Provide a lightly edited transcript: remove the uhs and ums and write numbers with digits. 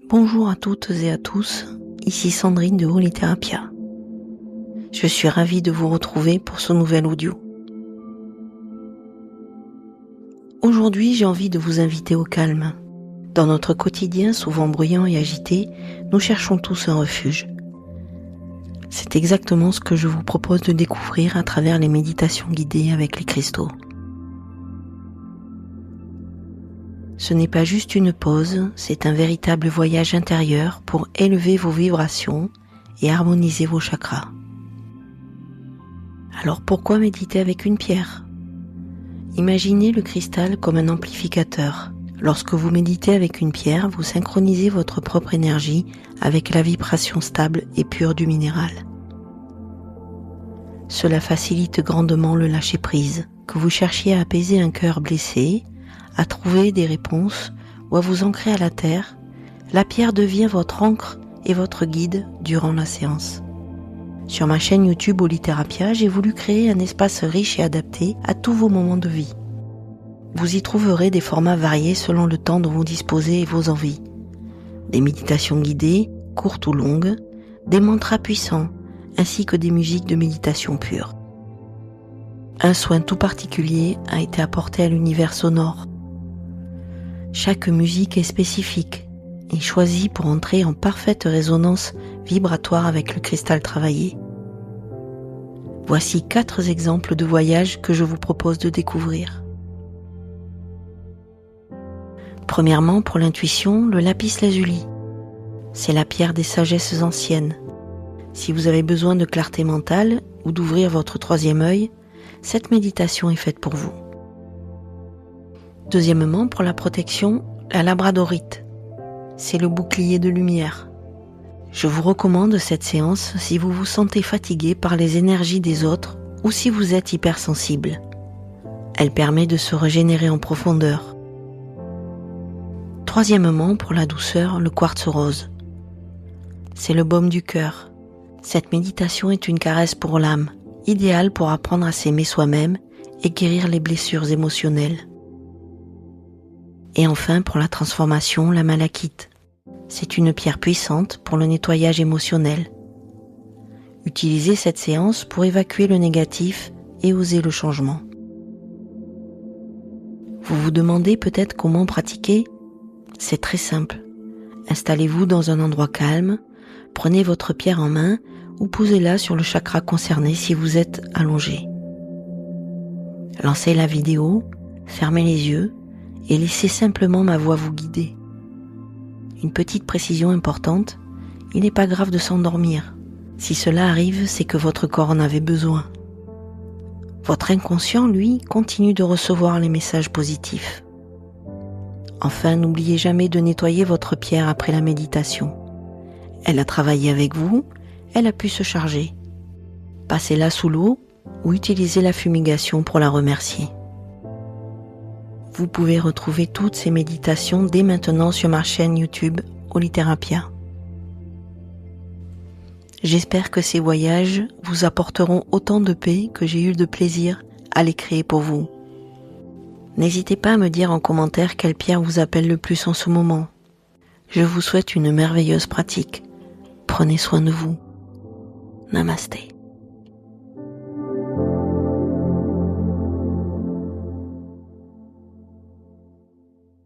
Bonjour à toutes et à tous, ici Sandrine de Holiterapia. Je suis ravie de vous retrouver pour ce nouvel audio. Aujourd'hui, j'ai envie de vous inviter au calme. Dans notre quotidien, souvent bruyant et agité, nous cherchons tous un refuge. C'est exactement ce que je vous propose de découvrir à travers les méditations guidées avec les cristaux. Ce n'est pas juste une pause, c'est un véritable voyage intérieur pour élever vos vibrations et harmoniser vos chakras. Alors pourquoi méditer avec une pierre ? Imaginez le cristal comme un amplificateur. Lorsque vous méditez avec une pierre, vous synchronisez votre propre énergie avec la vibration stable et pure du minéral. Cela facilite grandement le lâcher-prise, que vous cherchiez à apaiser un cœur blessé, à trouver des réponses ou à vous ancrer à la terre. La pierre devient votre ancre et votre guide durant la séance. Sur ma chaîne YouTube Holiterapia, j'ai voulu créer un espace riche et adapté à tous vos moments de vie. Vous y trouverez des formats variés selon le temps dont vous disposez et vos envies. Des méditations guidées, courtes ou longues, des mantras puissants, ainsi que des musiques de méditation pure. Un soin tout particulier a été apporté à l'univers sonore. Chaque musique est spécifique et choisie pour entrer en parfaite résonance vibratoire avec le cristal travaillé. Voici 4 exemples de voyages que je vous propose de découvrir. Premièrement, pour l'intuition, le lapis-lazuli. C'est la pierre des sagesses anciennes. Si vous avez besoin de clarté mentale ou d'ouvrir votre 3e œil, cette méditation est faite pour vous. Deuxièmement, pour la protection, la labradorite. C'est le bouclier de lumière. Je vous recommande cette séance si vous vous sentez fatigué par les énergies des autres ou si vous êtes hypersensible. Elle permet de se régénérer en profondeur. Troisièmement, pour la douceur, le quartz rose. C'est le baume du cœur. Cette méditation est une caresse pour l'âme, idéale pour apprendre à s'aimer soi-même et guérir les blessures émotionnelles. Et enfin, pour la transformation, la malachite. C'est une pierre puissante pour le nettoyage émotionnel. Utilisez cette séance pour évacuer le négatif et oser le changement. Vous vous demandez peut-être comment pratiquer ? C'est très simple. Installez-vous dans un endroit calme, prenez votre pierre en main ou posez-la sur le chakra concerné si vous êtes allongé. Lancez la vidéo, fermez les yeux et laissez simplement ma voix vous guider. Une petite précision importante, il n'est pas grave de s'endormir. Si cela arrive, c'est que votre corps en avait besoin. Votre inconscient, lui, continue de recevoir les messages positifs. Enfin, n'oubliez jamais de nettoyer votre pierre après la méditation. Elle a travaillé avec vous, elle a pu se charger. Passez-la sous l'eau ou utilisez la fumigation pour la remercier. Vous pouvez retrouver toutes ces méditations dès maintenant sur ma chaîne YouTube Holiterapia. J'espère que ces voyages vous apporteront autant de paix que j'ai eu de plaisir à les créer pour vous. N'hésitez pas à me dire en commentaire quelle pierre vous appelle le plus en ce moment. Je vous souhaite une merveilleuse pratique. Prenez soin de vous. Namasté.